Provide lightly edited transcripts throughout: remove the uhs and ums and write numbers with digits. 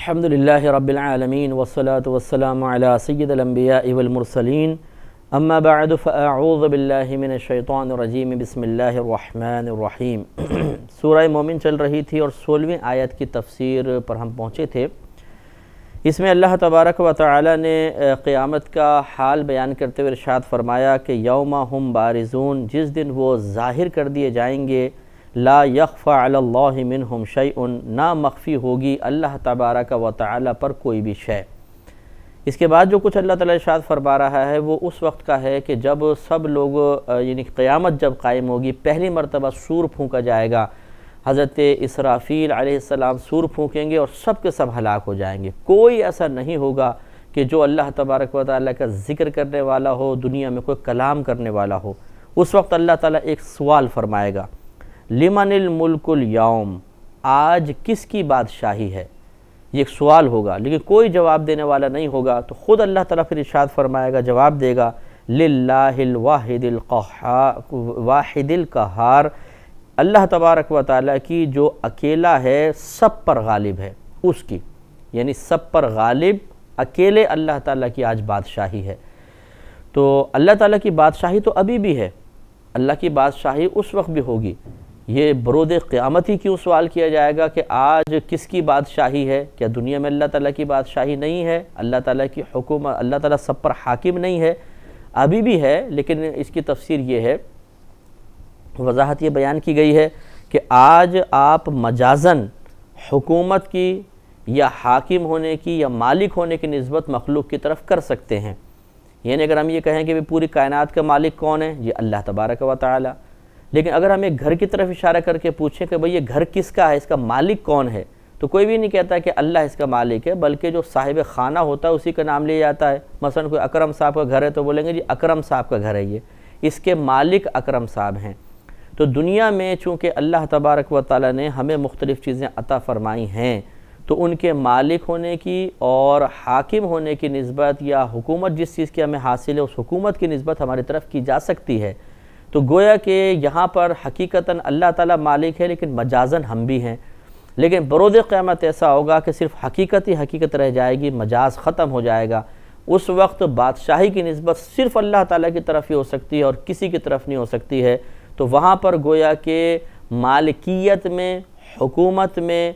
الحمدللہ رب العالمین والصلاة والسلام علی سید الانبیاء والمرسلین اما بعد فاعوذ باللہ من الشیطان الرجیم بسم اللہ الرحمن الرحیم۔ سورہ مومن چل رہی تھی اور 16ویں آیت کی تفسیر پر ہم پہنچے تھے۔ اس میں اللہ تبارک و تعالی نے قیامت کا حال بیان کرتے ہوئے ارشاد فرمایا کہ یوم ہم بارزون، جس دن وہ ظاہر کر دیے جائیں گے، لا یخفی علی اللہ منہم شیء، نہ مخفی ہوگی اللہ تبارک و تعالی پر کوئی بھی شے۔ اس کے بعد جو کچھ اللہ تعالی ارشاد فرما رہا ہے وہ اس وقت کا ہے کہ جب سب لوگ یعنی قیامت جب قائم ہوگی، پہلی مرتبہ سور پھونکا جائے گا، حضرت اسرافیل علیہ السلام سور پھونکیں گے اور سب کے سب ہلاک ہو جائیں گے۔ کوئی ایسا نہیں ہوگا کہ جو اللہ تبارک و تعالی کا ذکر کرنے والا ہو، دنیا میں کوئی کلام کرنے والا ہو۔ اس وقت اللہ تعالیٰ ایک سوال فرمائے گا، لمن الملک اليوم، آج کس کی بادشاہی ہے؟ یہ ایک سوال ہوگا لیکن کوئی جواب دینے والا نہیں ہوگا، تو خود اللہ تعالیٰ پھر ارشاد فرمائے گا، جواب دے گا، للہ الواحد واحد القہار، اللہ تبارک و تعالیٰ کی جو اکیلا ہے، سب پر غالب ہے، اس کی، یعنی سب پر غالب اکیلے اللہ تعالیٰ کی آج بادشاہی ہے۔ تو اللہ تعالیٰ کی بادشاہی تو ابھی بھی ہے، اللہ کی بادشاہی اس وقت بھی ہوگی۔ یہ برود قیامت ہی کیوں سوال کیا جائے گا کہ آج کس کی بادشاہی ہے؟ کیا دنیا میں اللہ تعالیٰ کی بادشاہی نہیں ہے؟ اللہ تعالیٰ کی حکومت، اللہ تعالیٰ سب پر حاکم نہیں ہے؟ ابھی بھی ہے، لیکن اس کی تفسیر یہ ہے، وضاحت یہ بیان کی گئی ہے کہ آج آپ مجازن حکومت کی یا حاکم ہونے کی یا مالک ہونے کی نسبت مخلوق کی طرف کر سکتے ہیں۔ یعنی اگر ہم یہ کہیں کہ پوری کائنات کا مالک کون ہے؟ یہ اللہ تبارک و تعالی۔ لیکن اگر ہم ایک گھر کی طرف اشارہ کر کے پوچھیں کہ بھئی یہ گھر کس کا ہے، اس کا مالک کون ہے، تو کوئی بھی نہیں کہتا کہ اللہ اس کا مالک ہے، بلکہ جو صاحب خانہ ہوتا ہے اسی کا نام لیا جاتا ہے۔ مثلا کوئی اکرم صاحب کا گھر ہے تو بولیں گے جی اکرم صاحب کا گھر ہے، یہ اس کے مالک اکرم صاحب ہیں۔ تو دنیا میں چونکہ اللہ تبارک و تعالی نے ہمیں مختلف چیزیں عطا فرمائی ہیں، تو ان کے مالک ہونے کی اور حاکم ہونے کی نسبت یا حکومت جس چیز کی ہمیں حاصل ہے اس حکومت کی نسبت ہماری طرف کی جا سکتی ہے۔ تو گویا کہ یہاں پر حقیقتاً اللہ تعالیٰ مالک ہے لیکن مجازاً ہم بھی ہیں۔ لیکن برود قیامت ایسا ہوگا کہ صرف حقیقت ہی حقیقت رہ جائے گی، مجاز ختم ہو جائے گا۔ اس وقت بادشاہی کی نسبت صرف اللہ تعالیٰ کی طرف ہی ہو سکتی ہے اور کسی کی طرف نہیں ہو سکتی ہے۔ تو وہاں پر گویا کہ مالکیت میں، حکومت میں،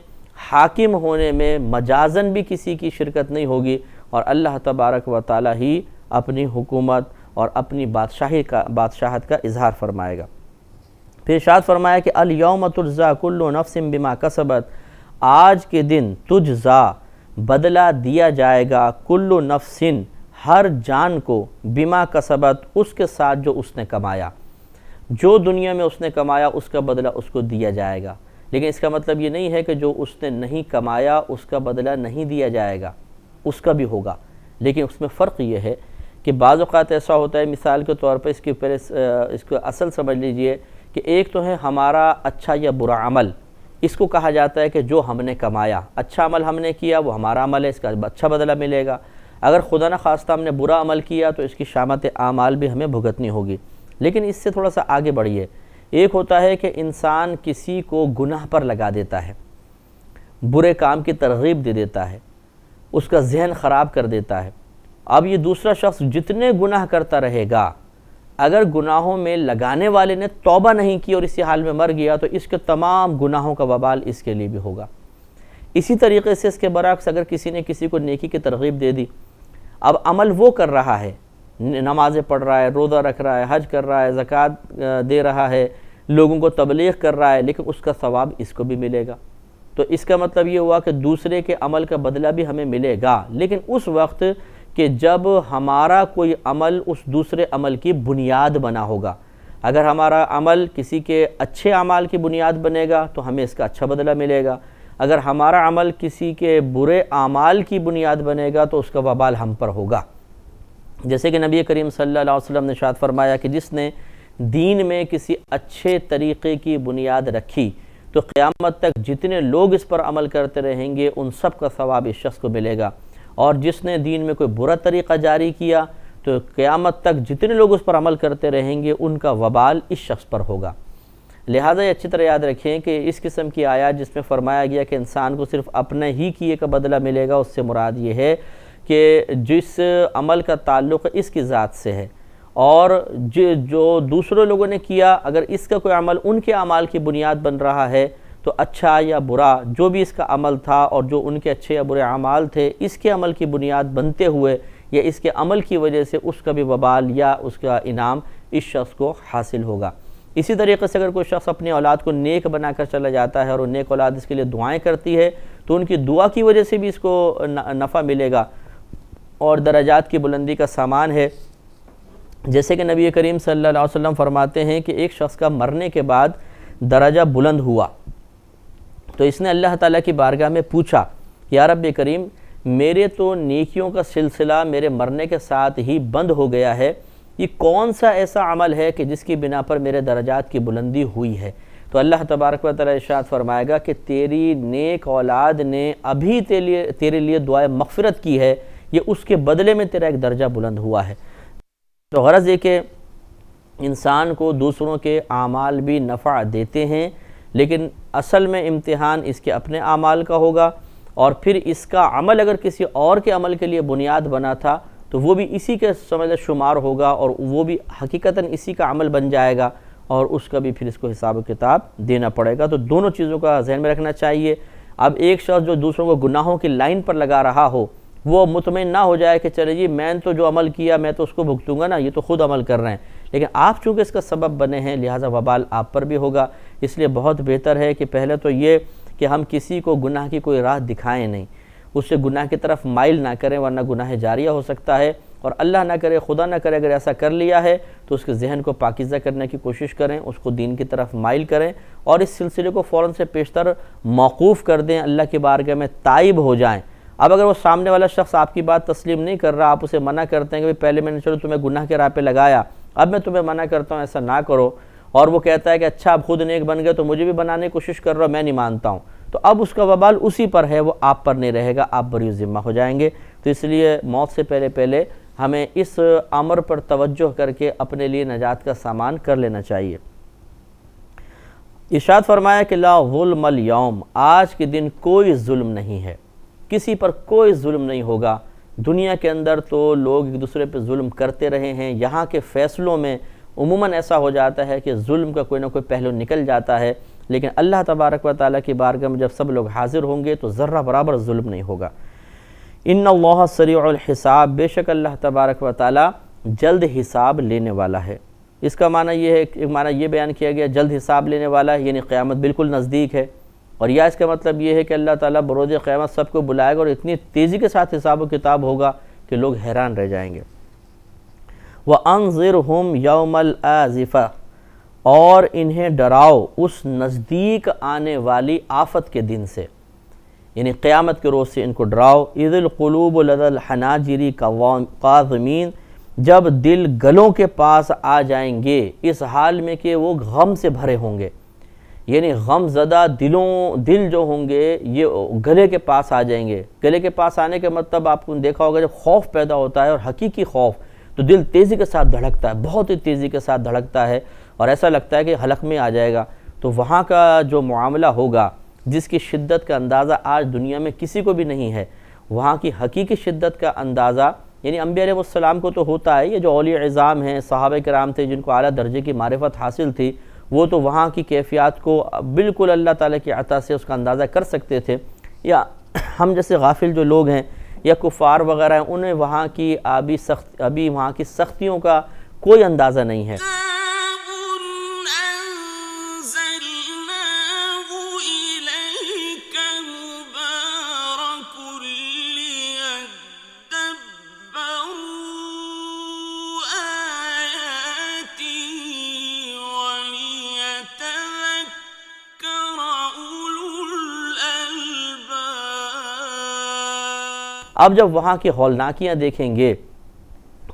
حاکم ہونے میں مجازاً بھی کسی کی شرکت نہیں ہوگی، اور اللہ تبارک و تعالیٰ ہی اپنی حکومت اور اپنی بادشاہت کا اظہار فرمائے گا۔ پھر ارشاد فرمایا کہ الیوم تجزا کل نفس بما کسبت، آج کے دن تجزا، بدلہ دیا جائے گا، کل نفس، ہر جان کو، بما کسبت، اس کے ساتھ جو اس نے کمایا، جو دنیا میں اس نے کمایا اس کا بدلہ اس کو دیا جائے گا۔ لیکن اس کا مطلب یہ نہیں ہے کہ جو اس نے نہیں کمایا اس کا بدلہ نہیں دیا جائے گا، اس کا بھی ہوگا۔ لیکن اس میں فرق یہ ہے کہ بعض اوقات ایسا ہوتا ہے، مثال کے طور پر اس کو اصل سمجھ لیجئے کہ ایک تو ہے ہمارا اچھا یا برا عمل، اس کو کہا جاتا ہے کہ جو ہم نے کمایا، اچھا عمل ہم نے کیا وہ ہمارا عمل ہے، اس کا اچھا بدلہ ملے گا۔ اگر خدا نہ خواستہ ہم نے برا عمل کیا تو اس کی شامت اعمال بھی ہمیں بھگتنی ہوگی۔ لیکن اس سے تھوڑا سا آگے بڑھیے، ایک ہوتا ہے کہ انسان کسی کو گناہ پر لگا دیتا ہے، برے کام کی ترغیب دے دیتا ہے، اس کا ذہن خراب کر دیتا ہے۔ اب یہ دوسرا شخص جتنے گناہ کرتا رہے گا، اگر گناہوں میں لگانے والے نے توبہ نہیں کی اور اسی حال میں مر گیا تو اس کے تمام گناہوں کا وبال اس کے لیے بھی ہوگا۔ اسی طریقے سے اس کے برعکس اگر کسی نے کسی کو نیکی کی ترغیب دے دی، اب عمل وہ کر رہا ہے، نمازیں پڑھ رہا ہے، روزہ رکھ رہا ہے، حج کر رہا ہے، زکوٰۃ دے رہا ہے، لوگوں کو تبلیغ کر رہا ہے، لیکن اس کا ثواب اس کو بھی ملے گا۔ تو اس کا مطلب یہ ہوا کہ دوسرے کے عمل کا بدلہ بھی ہمیں ملے گا، لیکن اس وقت کہ جب ہمارا کوئی عمل اس دوسرے عمل کی بنیاد بنا ہوگا۔ اگر ہمارا عمل کسی کے اچھے اعمال کی بنیاد بنے گا تو ہمیں اس کا اچھا بدلہ ملے گا، اگر ہمارا عمل کسی کے برے اعمال کی بنیاد بنے گا تو اس کا وبال ہم پر ہوگا۔ جیسے کہ نبی کریم صلی اللہ علیہ وسلم نے ارشاد فرمایا کہ جس نے دین میں کسی اچھے طریقے کی بنیاد رکھی تو قیامت تک جتنے لوگ اس پر عمل کرتے رہیں گے ان سب کا ثواب اس شخص کو ملے گا، اور جس نے دین میں کوئی برا طریقہ جاری کیا تو قیامت تک جتنے لوگ اس پر عمل کرتے رہیں گے ان کا وبال اس شخص پر ہوگا۔ لہٰذا یہ اچھی طرح یاد رکھیں کہ اس قسم کی آیات جس میں فرمایا گیا کہ انسان کو صرف اپنے ہی کیے کا بدلہ ملے گا، اس سے مراد یہ ہے کہ جس عمل کا تعلق اس کی ذات سے ہے، اور جو دوسرے لوگوں نے کیا، اگر اس کا کوئی عمل ان کے اعمال کی بنیاد بن رہا ہے تو اچھا یا برا جو بھی اس کا عمل تھا اور جو ان کے اچھے یا برے اعمال تھے، اس کے عمل کی بنیاد بنتے ہوئے یا اس کے عمل کی وجہ سے اس کا بھی وبال یا اس کا انعام اس شخص کو حاصل ہوگا۔ اسی طریقے سے اگر کوئی شخص اپنی اولاد کو نیک بنا کر چلا جاتا ہے اور وہ نیک اولاد اس کے لیے دعائیں کرتی ہے تو ان کی دعا کی وجہ سے بھی اس کو نفع ملے گا اور درجات کی بلندی کا سامان ہے۔ جیسے کہ نبی کریم صلی اللہ علیہ وسلم فرماتے ہیں کہ ایک شخص کا مرنے کے بعد درجہ بلند ہوا تو اس نے اللہ تعالیٰ کی بارگاہ میں پوچھا کہ یا رب کریم، میرے تو نیکیوں کا سلسلہ میرے مرنے کے ساتھ ہی بند ہو گیا ہے، یہ کون سا ایسا عمل ہے کہ جس کی بنا پر میرے درجات کی بلندی ہوئی ہے؟ تو اللہ تبارک و تعالیٰ ارشاد فرمائے گا کہ تیری نیک اولاد نے ابھی تیرے لیے دعائے مغفرت کی ہے، یہ اس کے بدلے میں تیرا ایک درجہ بلند ہوا ہے۔ تو غرض یہ کہ انسان کو دوسروں کے اعمال بھی نفع دیتے ہیں، لیکن اصل میں امتحان اس کے اپنے اعمال کا ہوگا، اور پھر اس کا عمل اگر کسی اور کے عمل کے لیے بنیاد بنا تھا تو وہ بھی اسی کے سمجھ شمار ہوگا اور وہ بھی حقیقتاً اسی کا عمل بن جائے گا، اور اس کا بھی پھر اس کو حساب و کتاب دینا پڑے گا۔ تو دونوں چیزوں کا ذہن میں رکھنا چاہیے۔ اب ایک شخص جو دوسروں کو گناہوں کی لائن پر لگا رہا ہو، وہ مطمئن نہ ہو جائے کہ چلے جی میں تو جو عمل کیا میں تو اس کو بھگتوں گا نا، یہ تو خود عمل کر رہے ہیں، لیکن آپ چونکہ اس کا سبب بنے ہیں لہٰذا وبال آپ پر بھی ہوگا۔ اس لیے بہت بہتر ہے کہ پہلے تو یہ کہ ہم کسی کو گناہ کی کوئی راہ دکھائیں نہیں، اس سے گناہ کی طرف مائل نہ کریں، ورنہ گناہ جاریہ ہو سکتا ہے، اور اللہ نہ کرے، خدا نہ کرے اگر ایسا کر لیا ہے تو اس کے ذہن کو پاکیزہ کرنے کی کوشش کریں، اس کو دین کی طرف مائل کریں، اور اس سلسلے کو فوراً سے پیشتر موقوف کر دیں، اللہ کی بارگاہ میں تائب ہو جائیں۔ اب اگر وہ سامنے والا شخص آپ کی بات تسلیم نہیں کر رہا، آپ اسے منع کرتے ہیں کہ پہلے میں نے چلو تمہیں گناہ کے راہ پہ لگایا، اب میں تمہیں منع کرتا ہوں ایسا نہ کرو، اور وہ کہتا ہے کہ اچھا آپ خود نیک بن گئے تو مجھے بھی بنانے کی کوشش کر رہا میں نہیں مانتا ہوں، تو اب اس کا وبال اسی پر ہے، وہ آپ پر نہیں رہے گا، آپ بری ذمہ ہو جائیں گے۔ تو اس لیے موت سے پہلے ہمیں اس امر پر توجہ کر کے اپنے لیے نجات کا سامان کر لینا چاہیے۔ ارشاد فرمایا کہ لا ظلم اليوم، آج کے دن کوئی ظلم نہیں ہے، کسی پر کوئی ظلم نہیں ہوگا۔ دنیا کے اندر تو لوگ ایک دوسرے پہ ظلم کرتے رہے ہیں، یہاں کے فیصلوں میں عموماً ایسا ہو جاتا ہے کہ ظلم کا کوئی نہ کوئی پہلو نکل جاتا ہے، لیکن اللہ تبارک و تعالیٰ کی بارگاہ میں جب سب لوگ حاضر ہوں گے تو ذرہ برابر ظلم نہیں ہوگا۔ ان اللہ سریع الحساب، بے شک اللہ تبارک و تعالیٰ جلد حساب لینے والا ہے۔ اس کا معنی یہ ہے، ایک معنی یہ بیان کیا گیا جلد حساب لینے والا ہے، یعنی قیامت بالکل نزدیک ہے، اور یا اس کا مطلب یہ ہے کہ اللہ تعالیٰ بروز قیامت سب کو بلائے گا اور اتنی تیزی کے ساتھ حساب و کتاب ہوگا کہ لوگ حیران رہ جائیں گے۔ وَأَنذِرْهُمْ يَوْمَ الْآزِفَةِ، اور انہیں ڈراؤ اس نزدیک آنے والی آفت کے دن سے، یعنی قیامت کے روز سے ان کو ڈراؤ۔ اِذِ الْقُلُوبُ لَدَى الْحَنَاجِرِ قَاظِمِينَ، جب دل گلوں کے پاس آ جائیں گے، اس حال میں کہ وہ غم سے بھرے ہوں گے، یعنی غم زدہ دل جو ہوں گے یہ گلے کے پاس آ جائیں گے۔ گلے کے پاس آنے کے مطلب آپ کو دیکھا ہوگا جب خوف پیدا ہوتا ہے اور حقیقی خوف تو دل تیزی کے ساتھ دھڑکتا ہے، بہت ہی تیزی کے ساتھ دھڑکتا ہے، اور ایسا لگتا ہے کہ حلق میں آ جائے گا۔ تو وہاں کا جو معاملہ ہوگا جس کی شدت کا اندازہ آج دنیا میں کسی کو بھی نہیں ہے، وہاں کی حقیقی شدت کا اندازہ یعنی انبیاء علیہ السلام کو تو ہوتا ہے، یہ جو اولیاء عظام ہیں، صحابہ کرام تھے جن کو اعلیٰ درجے کی معرفت حاصل تھی، وہ تو وہاں کی کیفیات کو بالکل اللہ تعالیٰ کی عطا سے اس کا اندازہ کر سکتے تھے، یا ہم جیسے غافل جو لوگ ہیں یا کفار وغیرہ ہیں انہیں وہاں کی ابھی وہاں کی سختیوں کا کوئی اندازہ نہیں ہے۔ اب جب وہاں کی ہولناکیاں دیکھیں گے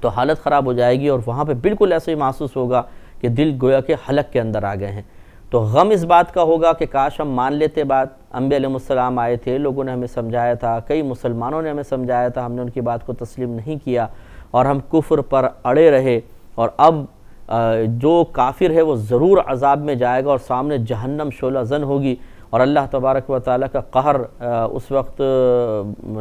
تو حالت خراب ہو جائے گی، اور وہاں پہ بالکل ایسے ہی محسوس ہوگا کہ دل گویا کہ حلق کے اندر آ گئے ہیں۔ تو غم اس بات کا ہوگا کہ کاش ہم مان لیتے بات، انبیاء علیہ السلام آئے تھے، لوگوں نے ہمیں سمجھایا تھا، کئی مسلمانوں نے ہمیں سمجھایا تھا، ہم نے ان کی بات کو تسلیم نہیں کیا اور ہم کفر پر اڑے رہے، اور اب جو کافر ہے وہ ضرور عذاب میں جائے گا اور سامنے جہنم شعلہ زن ہوگی، اور اللہ تبارک و تعالیٰ کا قہر اس وقت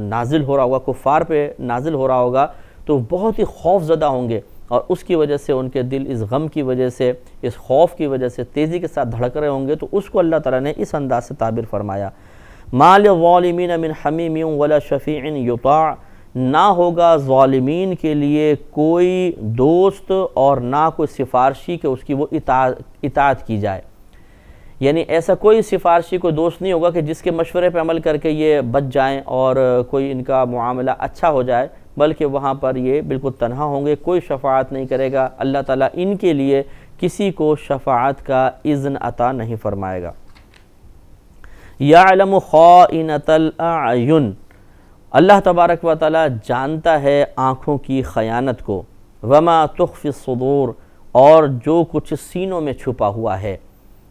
نازل ہو رہا ہوگا، کفار پہ نازل ہو رہا ہوگا، تو بہت ہی خوف زدہ ہوں گے، اور اس کی وجہ سے ان کے دل اس غم کی وجہ سے، اس خوف کی وجہ سے تیزی کے ساتھ دھڑک رہے ہوں گے۔ تو اس کو اللہ تعالیٰ نے اس انداز سے تعبیر فرمایا، مَا لِلظَّالِمِينَ مِنْ حَمِيمٍ وَلَا شَفِيعٍ يُطَاعُ، نہ ہوگا ظالمین کے لیے کوئی دوست اور نہ کوئی سفارشی کہ اس کی وہ اطاعت کی جائے، یعنی ایسا کوئی سفارشی کوئی دوست نہیں ہوگا کہ جس کے مشورے پہ عمل کر کے یہ بچ جائیں اور کوئی ان کا معاملہ اچھا ہو جائے، بلکہ وہاں پر یہ بالکل تنہا ہوں گے، کوئی شفاعت نہیں کرے گا، اللہ تعالیٰ ان کے لیے کسی کو شفاعت کا اذن عطا نہیں فرمائے گا۔ یعلم خائنۃ الاعین، اللہ تبارک و تعالیٰ جانتا ہے آنکھوں کی خیانت کو، وما تخفی الصدور، اور جو کچھ سینوں میں چھپا ہوا ہے،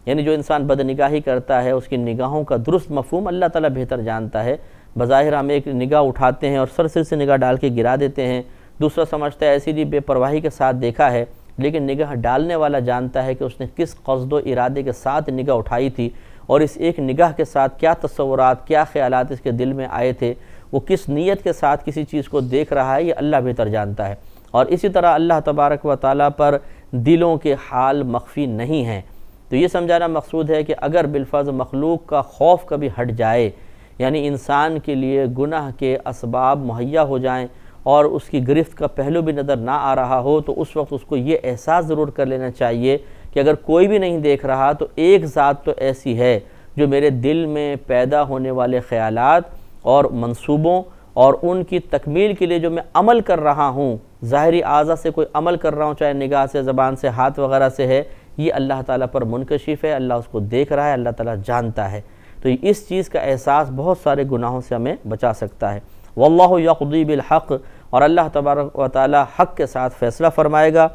یعنی جو انسان بدنگاہی کرتا ہے اس کی نگاہوں کا درست مفہوم اللہ تعالیٰ بہتر جانتا ہے۔ بظاہر ہم ایک نگاہ اٹھاتے ہیں اور سر سے نگاہ ڈال کے گرا دیتے ہیں، دوسرا سمجھتا ہے ایسی ہی بے پرواہی کے ساتھ دیکھا ہے، لیکن نگاہ ڈالنے والا جانتا ہے کہ اس نے کس قصد و ارادے کے ساتھ نگاہ اٹھائی تھی، اور اس ایک نگاہ کے ساتھ کیا تصورات، کیا خیالات اس کے دل میں آئے تھے، وہ کس نیت کے ساتھ کسی چیز کو دیکھ رہا ہے، یہ اللہ بہتر جانتا ہے۔ اور اسی طرح اللہ تبارک و تعالیٰ پر دلوں کے حال مخفی نہیں ہیں۔ تو یہ سمجھانا مقصود ہے کہ اگر بالفرض مخلوق کا خوف کبھی ہٹ جائے، یعنی انسان کے لیے گناہ کے اسباب مہیا ہو جائیں اور اس کی گرفت کا پہلو بھی نظر نہ آ رہا ہو، تو اس وقت اس کو یہ احساس ضرور کر لینا چاہیے کہ اگر کوئی بھی نہیں دیکھ رہا تو ایک ذات تو ایسی ہے جو میرے دل میں پیدا ہونے والے خیالات اور منصوبوں اور ان کی تکمیل کے لیے جو میں عمل کر رہا ہوں، ظاہری اعضاء سے کوئی عمل کر رہا ہوں، چاہے نگاہ سے، زبان سے، ہاتھ وغیرہ سے ہے، یہ اللہ تعالیٰ پر منکشف ہے، اللہ اس کو دیکھ رہا ہے، اللہ تعالیٰ جانتا ہے۔ تو اس چیز کا احساس بہت سارے گناہوں سے ہمیں بچا سکتا ہے۔ واللہ یقضی بالحق، اور اللہ تبارک و تعالیٰ حق کے ساتھ فیصلہ فرمائے گا۔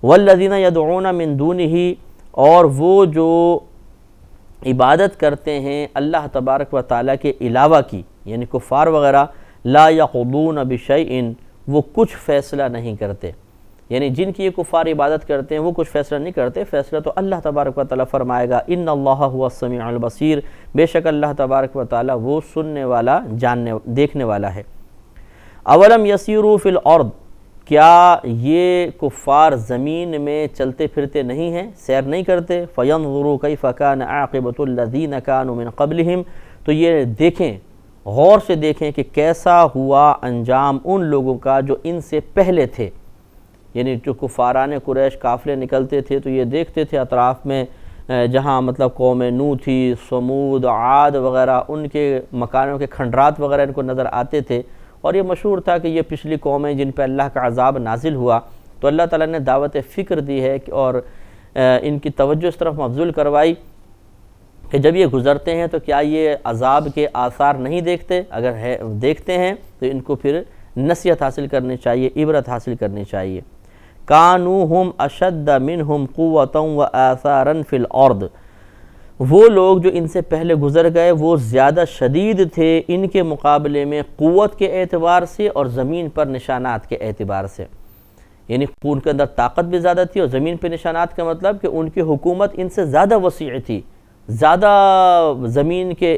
والذین یدعون من دونہ، اور وہ جو عبادت کرتے ہیں اللہ تبارک و تعالیٰ کے علاوہ کی، یعنی کفار وغیرہ، لا یقضون بشیء، وہ کچھ فیصلہ نہیں کرتے، یعنی جن کی یہ کفار عبادت کرتے ہیں وہ کچھ فیصلہ نہیں کرتے، فیصلہ تو اللہ تبارک و تعالیٰ فرمائے گا۔ ان اللہ هو السمیع البصیر، بے شک اللہ تبارک و تعالیٰ وہ سننے والا، دیکھنے والا ہے۔ اولم یسیروا فی الارض، کیا یہ کفار زمین میں چلتے پھرتے نہیں ہیں، سیر نہیں کرتے؟ فینظروا کیف کان عاقبۃ الذین کانوا من قبلہم، تو یہ دیکھیں، غور سے دیکھیں کہ کیسا ہوا انجام ان لوگوں کا جو ان سے پہلے تھے، یعنی جو کفاران قریش قافلے نکلتے تھے تو یہ دیکھتے تھے اطراف میں جہاں مطلب قوم نوح تھی، سمود، عاد وغیرہ، ان کے مکانوں کے کھنڈرات وغیرہ ان کو نظر آتے تھے، اور یہ مشہور تھا کہ یہ پچھلی قومیں جن پہ اللہ کا عذاب نازل ہوا، تو اللہ تعالیٰ نے دعوت فکر دی ہے اور ان کی توجہ اس طرف مبذول کروائی کہ جب یہ گزرتے ہیں تو کیا یہ عذاب کے آثار نہیں دیکھتے؟ اگر دیکھتے ہیں تو ان کو پھر نصیحت حاصل کرنی چاہیے، عبرت حاصل کرنی چاہیے۔ کانوا ہم اشد منہم قوۃ وآثارا فی الارض، وہ لوگ جو ان سے پہلے گزر گئے وہ زیادہ شدید تھے ان کے مقابلے میں قوت کے اعتبار سے اور زمین پر نشانات کے اعتبار سے، یعنی ان کے اندر طاقت بھی زیادہ تھی، اور زمین پہ نشانات کا مطلب کہ ان کی حکومت ان سے زیادہ وسیع تھی، زیادہ زمین کے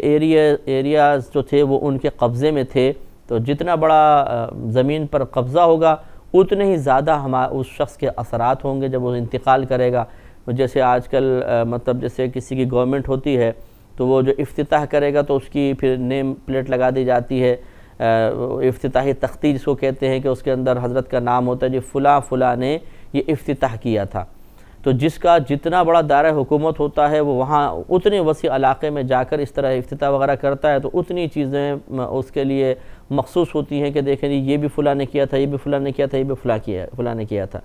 ایریاز جو تھے وہ ان کے قبضے میں تھے، تو جتنا بڑا زمین پر قبضہ ہوگا اتنے ہی زیادہ اس شخص کے اثرات ہوں گے جب وہ انتقال کرے گا۔ جیسے آج کل مطلب جیسے کسی کی گورنمنٹ ہوتی ہے تو وہ جو افتتاح کرے گا تو اس کی پھر نیم پلیٹ لگا دی جاتی ہے، افتتاحی تختی جس کو کہتے ہیں، کہ اس کے اندر حضرت کا نام ہوتا ہے جی فلاں فلاں نے یہ افتتاح کیا تھا۔ تو جس کا جتنا بڑا دائرہ حکومت ہوتا ہے وہ وہاں اتنے وسیع علاقے میں جا کر اس طرح افتتاح وغیرہ کرتا ہے، تو اتنی چیزیں اس کے لیے مخصوص ہوتی ہیں کہ دیکھیں جی یہ بھی فلاں نے کیا تھا، یہ بھی فلاں نے کیا تھا، یہ بھی فلاں نے کیا تھا۔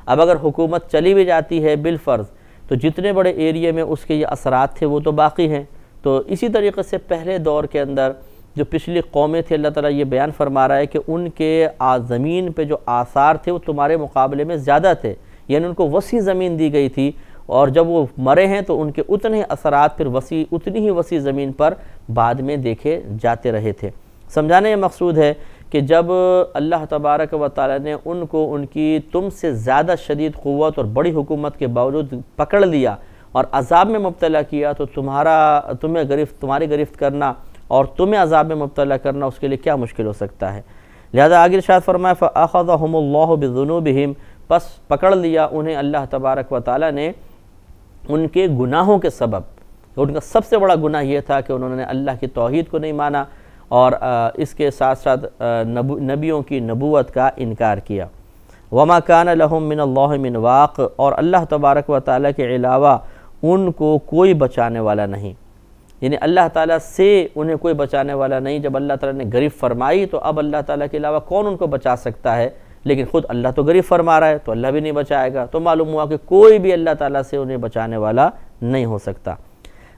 اب اگر حکومت چلی بھی جاتی ہے بالفرض تو جتنے بڑے ایریے میں اس کے یہ اثرات تھے وہ تو باقی ہیں۔ تو اسی طریقے سے پہلے دور کے اندر جو پچھلی قومیں تھے، اللہ تعالیٰ یہ بیان فرما رہا ہے کہ ان کے زمین پہ جو آثار تھے وہ تمہارے مقابلے میں زیادہ تھے، یعنی ان کو وسیع زمین دی گئی تھی، اور جب وہ مرے ہیں تو ان کے اتنے ہی اثرات پھر اتنی ہی وسیع زمین پر بعد میں دیکھے جاتے رہے تھے۔ سمجھانے یہ مقصود ہے کہ جب اللہ تبارک و تعالیٰ نے ان کو ان کی تم سے زیادہ شدید قوت اور بڑی حکومت کے باوجود پکڑ لیا اور عذاب میں مبتلا کیا، تو تمہاری گرفت کرنا اور تمہیں عذاب میں مبتلا کرنا اس کے لیے کیا مشکل ہو سکتا ہے۔ لہذا آگے ارشاد فرمایا فَأَخَذَهُمُ اللَّهُ بِذُنُوبِهِمْ، پس پکڑ لیا انہیں اللہ تبارک و تعالیٰ نے ان کے گناہوں کے سبب۔ ان کا سب سے بڑا گناہ یہ تھا کہ انہوں نے اللہ کی توحید کو نہیں مانا اور اس کے ساتھ ساتھ نبیوں کی نبوت کا انکار کیا۔ وَمَا كَانَ لَهُم مِّنَ اللَّهِ مِنْ وَاقٍ، اور اللہ تبارک و تعالیٰ کے علاوہ ان کو کوئی بچانے والا نہیں، یعنی اللہ تعالیٰ سے انہیں کوئی بچانے والا نہیں۔ جب اللہ تعالیٰ نے گرفت فرمائی تو اب اللہ تعالیٰ کے علاوہ کون ان کو بچا سکتا ہے، لیکن خود اللہ تو گرفت فرما رہا ہے تو اللہ بھی نہیں بچائے گا، تو معلوم ہوا کہ کوئی بھی اللہ تعالیٰ سے انہیں بچانے والا نہیں ہو سکتا۔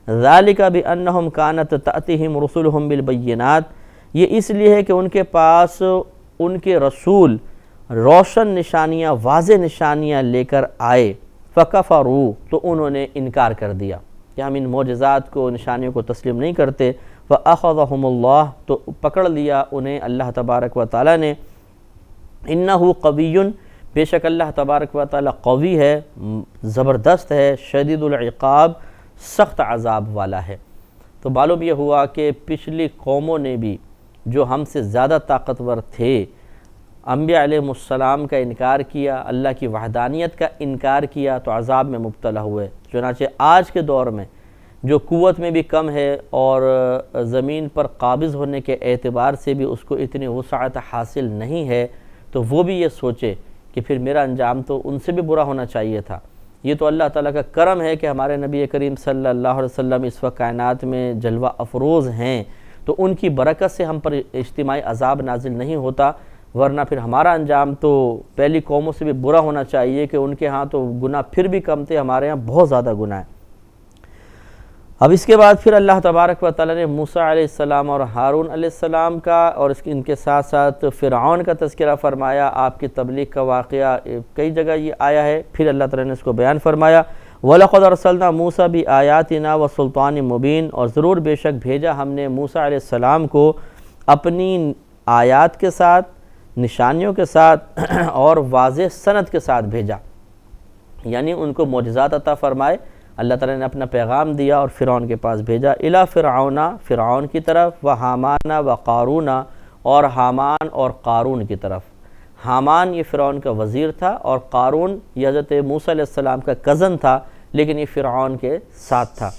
ذَلِكَ بِأَنَّهُمْ كَانَتْ تَأْتِهِمْ رُسُلُهُمْ بِالْبَيِّنَاتِ، یہ اس لیے ہے کہ ان کے پاس ان کے رسول روشن نشانیاں، واضح نشانیاں لے کر آئے، فَكَفَرُوا، تو انہوں نے انکار کر دیا کہ ہم ان معجزات کو، نشانیوں کو تسلیم نہیں کرتے۔ فَأَخَذَهُمُ اللَّهُ، تو پکڑ لیا انہیں اللہ تبارک و تعالیٰ نے۔ إِنَّهُ قَوِيٌّ، بے شک اللہ تبارک و تعالیٰ قوی ہے، زبردست ہے، شدید العقاب، سخت عذاب والا ہے۔ تو معلوم یہ ہوا کہ پچھلی قوموں نے بھی جو ہم سے زیادہ طاقتور تھے، انبیاء علیہ السلام کا انکار کیا، اللہ کی وحدانیت کا انکار کیا تو عذاب میں مبتلا ہوئے۔ چنانچہ آج کے دور میں جو قوت میں بھی کم ہے اور زمین پر قابض ہونے کے اعتبار سے بھی اس کو اتنی وسعت حاصل نہیں ہے، تو وہ بھی یہ سوچے کہ پھر میرا انجام تو ان سے بھی برا ہونا چاہیے تھا۔ یہ تو اللہ تعالیٰ کا کرم ہے کہ ہمارے نبی کریم صلی اللہ علیہ وسلم اس وقت کائنات میں جلوہ افروز ہیں، تو ان کی برکت سے ہم پر اجتماعی عذاب نازل نہیں ہوتا، ورنہ پھر ہمارا انجام تو پہلی قوموں سے بھی برا ہونا چاہیے کہ ان کے ہاں تو گناہ پھر بھی کم تھے، ہمارے ہاں بہت زیادہ گناہ ہے۔ اب اس کے بعد پھر اللہ تبارک و تعالیٰ نے موسیٰ علیہ السلام اور ہارون علیہ السلام کا اور ان کے ساتھ ساتھ فرعون کا تذکرہ فرمایا، آپ کی تبلیغ کا واقعہ کئی جگہ یہ آیا ہے، پھر اللہ تعالیٰ نے اس کو بیان فرمایا۔ وَلَقَدْ أَرْسَلْنَا مُوسَىٰ بِآيَاتِنَا وَسُلْطَانٍ مُبِينٍ، اور ضرور بے شک بھیجا ہم نے موسیٰ علیہ السلام کو اپنی آیات کے ساتھ، نشانیوں کے ساتھ اور واضح سند کے ساتھ بھیجا، یعنی ان کو معجزات عطا فرمائے، اللہ تعالیٰ نے اپنا پیغام دیا اور فرعون کے پاس بھیجا۔ اِلَىٰ فرعون، فرعون کی طرف، وَحَامَانَ وَقَارُونَ، اور حامان اور قارون کی طرف۔ حامان یہ فرعون کا وزیر تھا اور قارون یہ حضرت موسیٰ علیہ السلام کا کزن تھا، لیکن یہ فرعون کے ساتھ تھا۔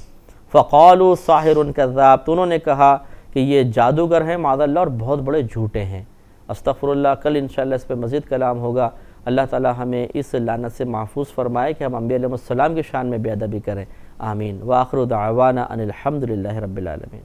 فَقَالُوا سَاحِرٌ كَذَّابٌ، تو انہوں نے کہا کہ یہ جادوگر ہیں معاذ اللہ اور بہت بڑے جھوٹے ہیں۔ استغفر اللہ، کل انشاءاللہ اس پہ مزید کلام ہوگا۔ اللہ تعالی ہمیں اس لعنت سے محفوظ فرمائے کہ ہم انبیاء علیہ السلام کی شان میں بے ادبی کریں، آمین۔ وآخر دعوانا ان الحمد للہ رب العالمین۔